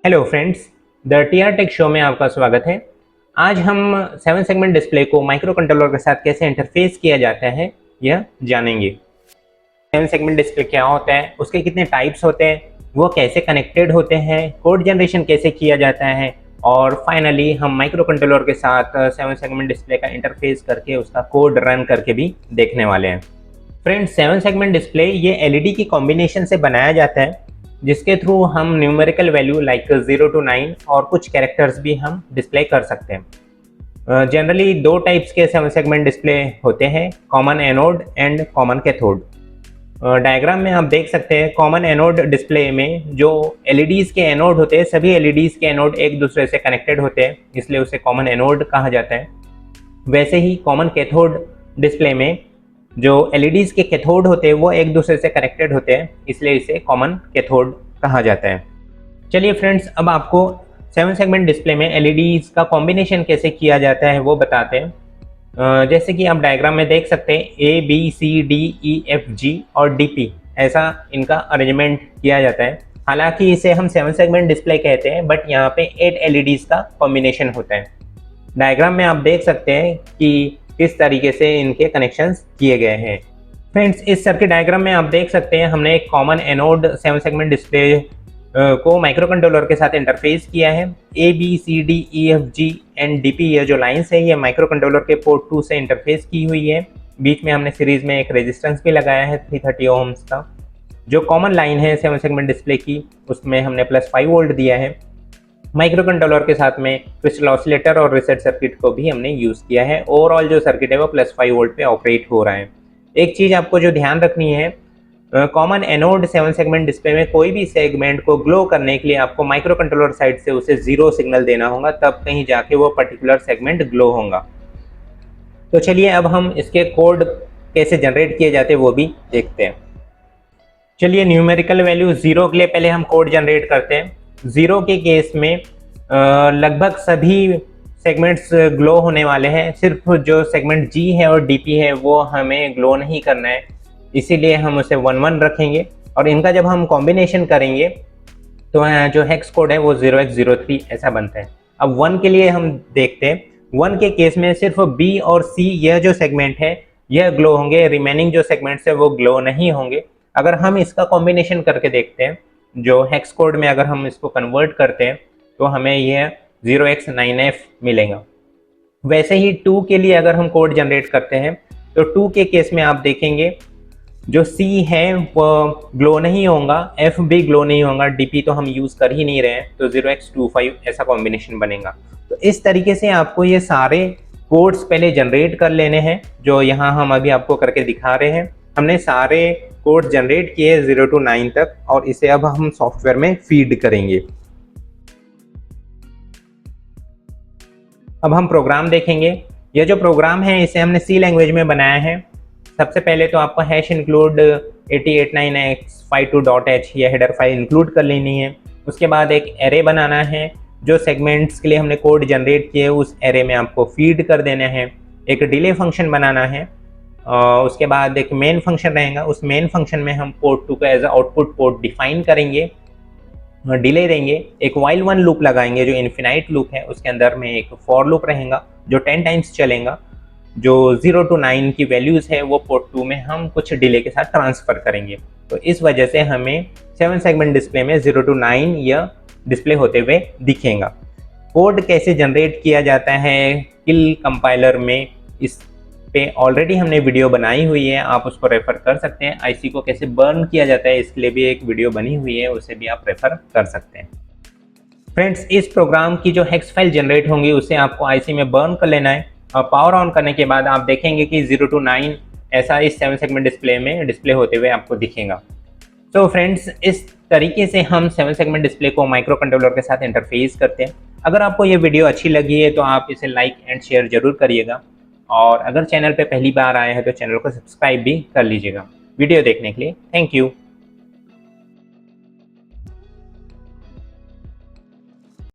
Hello friends, the TR tech show में आपका स्वागत है। आज हम 7 सेगमेंट डिस्प्ले को माइक्रो कंट्रोलर के साथ कैसे इंटरफेस किया जाता है यह जानेंगे। 7 सेगमेंट डिस्प्ले क्या होता है, उसके कितने टाइप्स होते हैं, वो कैसे कनेक्टेड होते हैं, कोड जनरेशन कैसे किया जाता है और फाइनली हम माइक्रो कंट्रोलर के साथ 7 सेगमेंट डिस्प्ले का इंटरफेस करके उसका कोड रन करके भी देखने वाले हैं। फ्रेंड्स, 7 सेगमेंट डिस्प्ले ये एलईडी की कॉम्बिनेशन से बनाया जाता है, जिसके थ्रू हम न्यूमेरिकल वैल्यू लाइक 0 to 9 और कुछ कैरेक्टर्स भी हम डिस्प्ले कर सकते हैं। जनरली दो टाइप्स के 7 सेगमेंट डिस्प्ले होते हैं, common anode and common cathode. Diagram में आप देख सकते हैं कॉमन एनोड डिस्प्ले में जो एलईडीज के एनोड होते हैं, सभी एलईडीज के एनोड एक दूसरे से कनेक्टेड होते हैं, इसलिए उसे कॉमन एनोड कहा जाता है। वैसे ही कॉमन कैथोड डिस्प्ले में जो एलईडीज के कैथोड होते हैं वो एक दूसरे से कनेक्टेड होते हैं, इसलिए इसे कॉमन कैथोड कहा जाता है। चलिए फ्रेंड्स, अब आपको 7 सेगमेंट डिस्प्ले में एलईडीज का कॉम्बिनेशन कैसे किया जाता है वो बताते हैं। जैसे कि आप डायग्राम में देख सकते हैं ABCDEFG और DP, ऐसा इनका अरेंजमेंट किया जाता है। हालांकि इसे हम 7 सेगमेंट डिस्प्ले कहते हैं, बट यहाँ पे 8 एलईडीज का कॉम्बिनेशन होता है। डायग्राम में आप देख सकते हैं कि किस तरीके से इनके कनेक्शंस किए गए हैं। फ्रेंड्स, इस सर्किट डायग्राम में आप देख सकते हैं हमने एक कॉमन एनोड 7 सेगमेंट डिस्प्ले को माइक्रो कंट्रोलर के साथ इंटरफेस किया है। ABCDEFG एंड DP ये जो लाइंस है ये माइक्रो कंट्रोलर के पोर्ट 2 से इंटरफेस की हुई है। बीच में हमने सीरीज में एक रेजिस्टेंस भी लगाया है 330 ओम्स का। जो कॉमन लाइन है 7 सेगमेंट डिस्प्ले की, उसमें हमने +5 वोल्ट दिया है। माइक्रो कंट्रोलर के साथ में क्रिस्टल ऑसिलेटर और रीसेट सर्किट को भी हमने यूज़ किया है। ओवरऑल जो सर्किट है वो +5 वोल्ट पे ऑपरेट हो रहा है। एक चीज़ आपको जो ध्यान रखनी है, कॉमन एनोड 7 सेगमेंट डिस्प्ले में कोई भी सेगमेंट को ग्लो करने के लिए आपको माइक्रो कंट्रोलर साइड से उसे 0 सिग्नल देना होगा, तब कहीं जाके वो पर्टिकुलर सेगमेंट ग्लो होगा। तो चलिए अब हम इसके कोड कैसे जनरेट किए जाते हैं वो भी देखते हैं। चलिए, न्यूमेरिकल वैल्यू 0 के लिए पहले हम कोड जनरेट करते हैं। 0 के केस में लगभग सभी सेगमेंट्स ग्लो होने वाले हैं, सिर्फ जो सेगमेंट G है और DP है वो हमें ग्लो नहीं करना है, इसीलिए हम उसे 1 1 रखेंगे। और इनका जब हम कॉम्बिनेशन करेंगे तो जो हेक्स कोड है वो 0x03 ऐसा बनता है। अब 1 के लिए हम देखते हैं। 1 के केस में सिर्फ B और C यह जो सेगमेंट है यह ग्लो होंगे, रिमेनिंग जो सेगमेंट्स है वो ग्लो नहीं होंगे। अगर हम इसका कॉम्बिनेशन करके देखते हैं, जो हेक्स कोड में अगर हम इसको कन्वर्ट करते हैं तो हमें यह 0x9f मिलेगा। वैसे ही 2 के लिए अगर हम कोड जनरेट करते हैं तो 2 के केस में आप देखेंगे जो C है वो ग्लो नहीं होगा, F भी ग्लो नहीं होगा, DP तो हम यूज़ कर ही नहीं रहे हैं, तो 0x25 ऐसा कॉम्बिनेशन बनेगा। तो इस तरीके से आपको ये सारे कोड्स पहले जनरेट कर लेने हैं, जो यहाँ हम अभी आपको करके दिखा रहे हैं। हमने सारे कोड जनरेट किए 0 to 9 तक, और इसे अब हम सॉफ्टवेयर में फीड करेंगे। अब हम प्रोग्राम देखेंगे। यह जो प्रोग्राम है इसे हमने C लैंग्वेज में बनाया है। सबसे पहले तो आपको #include 8089x52.h यह हेडर फाइल इंक्लूड कर लेनी है। उसके बाद एक एरे बनाना है, जो सेगमेंट्स के लिए हमने कोड जनरेट किए उस एरे में आपको फीड कर देना है। एक डिले फंक्शन बनाना है। उसके बाद एक मेन फंक्शन रहेगा, उस मेन फंक्शन में हम पोर्ट 2 को एज आउटपुट पोर्ट डिफाइन करेंगे, डिले देंगे। एक वाइल 1 लूप लगाएंगे जो इन्फिनाइट लूप है, उसके अंदर में एक फॉर लूप रहेगा जो 10 टाइम्स चलेगा। जो 0 to 9 की वैल्यूज़ है वो पोर्ट 2 में हम कुछ डिले के साथ ट्रांसफ़र करेंगे। तो इस वजह से हमें 7 सेगमेंट डिस्प्ले में 0 to 9 यह डिस्प्ले होते हुए दिखेगा। कोड कैसे जनरेट किया जाता है किल कंपाइलर में, इस पे ऑलरेडी हमने वीडियो बनाई हुई है, आप उसको रेफर कर सकते हैं। आईसी को कैसे बर्न किया जाता है इसके लिए भी एक वीडियो बनी हुई है, उसे भी आप रेफर कर सकते हैं। फ्रेंड्स, इस प्रोग्राम की जो हेक्स फाइल जनरेट होंगी उसे आपको आईसी में बर्न कर लेना है, और पावर ऑन करने के बाद आप देखेंगे कि 0 to 9 ऐसा इस 7 सेगमेंट डिस्प्ले में डिस्प्ले होते हुए आपको दिखेगा। तो फ्रेंड्स, इस तरीके से हम 7 सेगमेंट डिस्प्ले को माइक्रो कंट्रोलर के साथ इंटरफेस करते हैं। अगर आपको ये वीडियो अच्छी लगी है तो आप इसे लाइक एंड शेयर जरूर करिएगा, और अगर चैनल पे पहली बार आए हैं तो चैनल को सब्सक्राइब भी कर लीजिएगा। वीडियो देखने के लिए थैंक यू।